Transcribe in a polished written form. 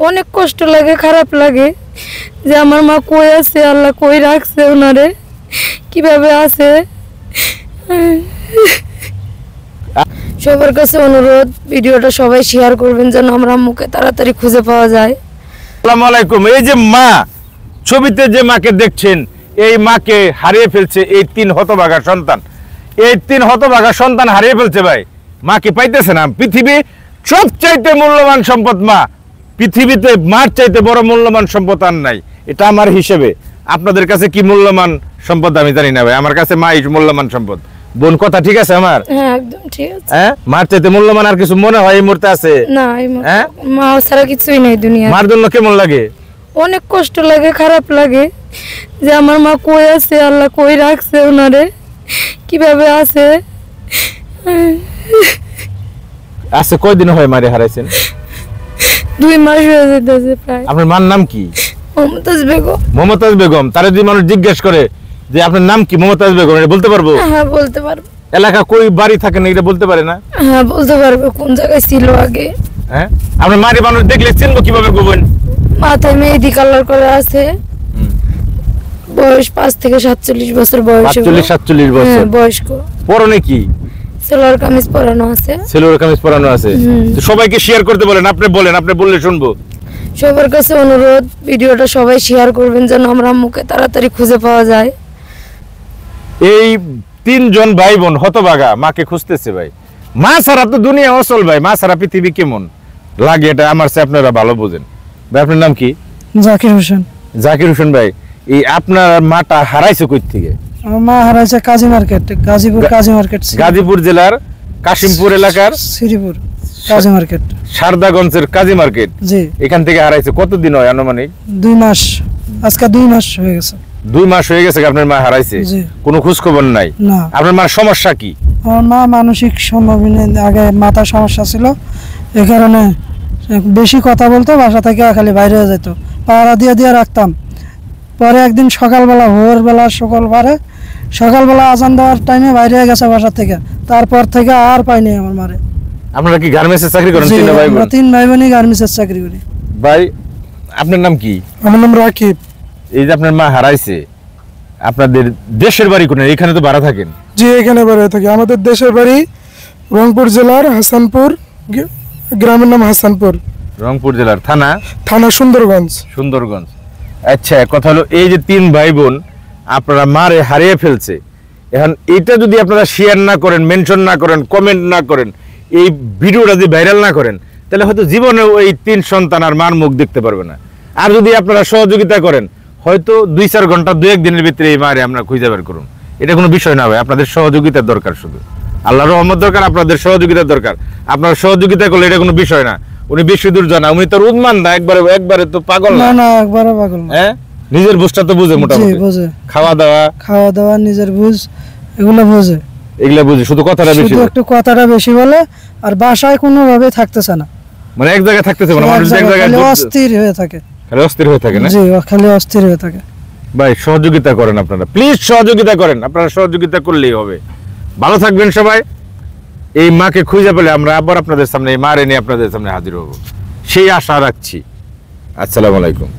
অনেক কষ্ট লাগে, খারাপ লাগে যে আমার মা কই আছে, আল্লাহ কই রাখছে, ওনারে কিভাবে আছে। সবার কাছে অনুরোধ, ভিডিওটা সবাই শেয়ার করবেন যেন আমার আম্মুকে তাড়াতাড়ি খুঁজে পাওয়া যায়। আসসালামু আলাইকুম। এই যে মা, ছবিতে যে মাকে দেখছেন, এই মাকে হারিয়ে ফেলছে এই 3 হতভাগা সন্তান। এই 3 হতভাগা সন্তান হারিয়ে ফেলছে ভাই, মাকে পাইতেছে না। পৃথিবী সবচাইতে মূল্যবান সম্পদ মা। পৃথিবীতে মার চাইতে বড় মূল্যবান সম্পদ আর নাই। এটা আমার হিসেবে। আপনাদের কাছে কি মূল্যবান সম্পদ আমি জানি না ভাই, আমার কাছে মাই মূল্যবান সম্পদ। বোন কথা ঠিক আছে আমার? হ্যাঁ একদম ঠিক আছে। হ্যাঁ, মার চাইতে মূল্যবান আর কিছু মনে হয় এই মুহূর্তে আছে? না, হ্যাঁ, মা ছাড়া কিছুই নাই দুনিয়া। মার জন্য কেমন লাগে? অনেক কষ্ট লাগে, খারাপ লাগে যে আমার মা কই আছে, আল্লাহ কই রাখছে, ওনারে কিভাবে আছে। আচ্ছা, কয়দিন হয় মারে হারাইছেন? 2 মাস হয়ে যেতেছে প্রায়। আপনার মার নাম কি? মমতাজ বেগম। মমতাজ বেগম। তারা যদি মানুষ জিজ্ঞেস করে যে আপনার নাম কি, মমতাজ বেগম, এটা বলতে পারবো? হ্যাঁ বলতে পারবো। এলাকা কই বাড়ি থাকে না এটা বলতে পারে না? হ্যাঁ বলতে পারবো, কোন জায়গায় ছিল আগে। হ্যাঁ, আপনার মারি মানুষ দেখলে চিনবো কিভাবে গোবেন? মাথায় মেহেদি কালার করে আছে, বয়স 5 থেকে 47 বছর বয়স। 47 বছর বয়স্ক। পরনে কি? সেলোয়ার কামিজ পরানো আছে। সেলোয়ার কামিজ পরানো আছে। তো সবাইকে শেয়ার করতে বলেন, আপনি বলেন, আপনি বললে শুনবো। সবার কাছে অনুরোধ, ভিডিওটা সবাই শেয়ার করবেন যেন আমার আম্মুকে তাড়াতাড়ি খুঁজে পাওয়া যায়। এই 3 জন ভাই বোন হতভাগা মাকে খুঁজতেছে ভাই। মা ছাড়া তো দুনিয়া অচল ভাই, মা ছাড়া পৃথিবী কেমন লাগে এটা আমার চেয়ে আপনারা ভালো বোঝেন। ভাই আপনার নাম কি? জাকির হোসেন। জাকির হোসেন ভাই, এই আপনার মাটা হারাইছে কই থেকে? আমার মা হারাইছে কাজী মার্কেট, গাজীপুর কাজী মার্কেট, গাজীপুর জেলার কাশিমপুর এলাকার শ্রীপুর কাজী মার্কেট, সারদাগঞ্জের কাজী মার্কেট। জি। এখান থেকে হারাইছে কতদিন হয় আনুমানিক? 2 মাস। আজকে 2 মাস হয়ে গেছে। 2 মাস হয়ে গেছে আপনার মা হারাইছে? জি। কোনো খোঁজ খবর নাই? না। আপনার মার সমস্যা কি? আমার মা মানসিক সম্ভাবনা, আগে মাথার সমস্যা ছিল, এই কারণে বেশি কথা বলতো, বাসা থেকে খালি বাইরে হয়ে যেত, পাহারা দিয়ে দিয়ে রাখতাম। পরে একদিন সকালবেলা, ভোরবেলা সকালবেলা আজান দেওয়ার টাইমে বাইরে হয়ে গেছে বাসা থেকে। তারপর থেকে আর পাইনি আমার মারে। আপনারা কি গার্মেন্টসে চাকরি করেন? 3 ভাই বোন? 3 ভাই বোনই গার্মেন্টসের চাকরি করি। ভাই আপনার নাম কি? আমার নাম রাকিব। এই যে আপনার মা হারাইছে, আপনাদের দেশের বাড়ি কোন? এখানে তো ভাড়া থাকেন? জি, এখানে বাড়ি থাকি। আমাদের দেশের বাড়ি রংপুর জেলার হাসানপুর, গ্রামের নাম হাসানপুর। রংপুর জেলার থানা সুন্দরগঞ্জ। সুন্দরগঞ্জ। আচ্ছা, কথা হলো এই যে 3 ভাই বোন আপনারা মারে হারিয়ে ফেলছে, এখন এটা যদি আপনারা শেয়ার না করেন, মেনশন না করেন, কমেন্ট না করেন, এই ভিডিওটা যদি ভাইরাল না করেন, তাহলে হয়তো জীবনে ওই 3 সন্তান আর মার মুখ দেখতে পারবে না। আর যদি আপনারা সহযোগিতা করেন, হয়তো 2-4 ঘন্টা 2-1 দিনের ভিতরে এই মারে আমরা খুঁজে বের করুন। এটা কোনো বিষয় না ভাই, আপনাদের সহযোগিতার দরকার, শুধু আল্লাহর রহমত দরকার, আপনাদের সহযোগিতার দরকার। আপনারা সহযোগিতা করলে এটা কোনো বিষয় না। উনি বেশি দূর জানা, উনি তো উন্মান না, একবারে তো পাগল না। না, একবারে পাগল না। হ্যাঁ, নিজের বুঝটা তো বুঝে, মোটামুটি বুঝে। খাওয়া দাওয়া নিজের বুঝ, এগুলো বুঝে। এগুলা বুঝে, শুধু কথাটা বেশি, শুধু একটু কথাটা বেশি বলে, আর বাসায় কোনোভাবে থাকতেছে না। মানে এক জায়গায় থাকতেছে না, মানুষ এক জায়গায় অস্থির হয়ে থাকে। খালি অস্থির হয়ে থাকে না? জি, খালি অস্থির হয়ে থাকে। ভাই সহযোগিতা করেন আপনারা, প্লিজ সহযোগিতা করেন। আপনারা সহযোগিতা করলেই হবে। ভালো থাকবেন সবাই। এই মাকে খুঁজে পেলে আমরা আবার আপনাদের সামনে, এই মারে নিয়ে আপনাদের সামনে হাজির হব, সেই আশা রাখছি। আসসালামু আলাইকুম।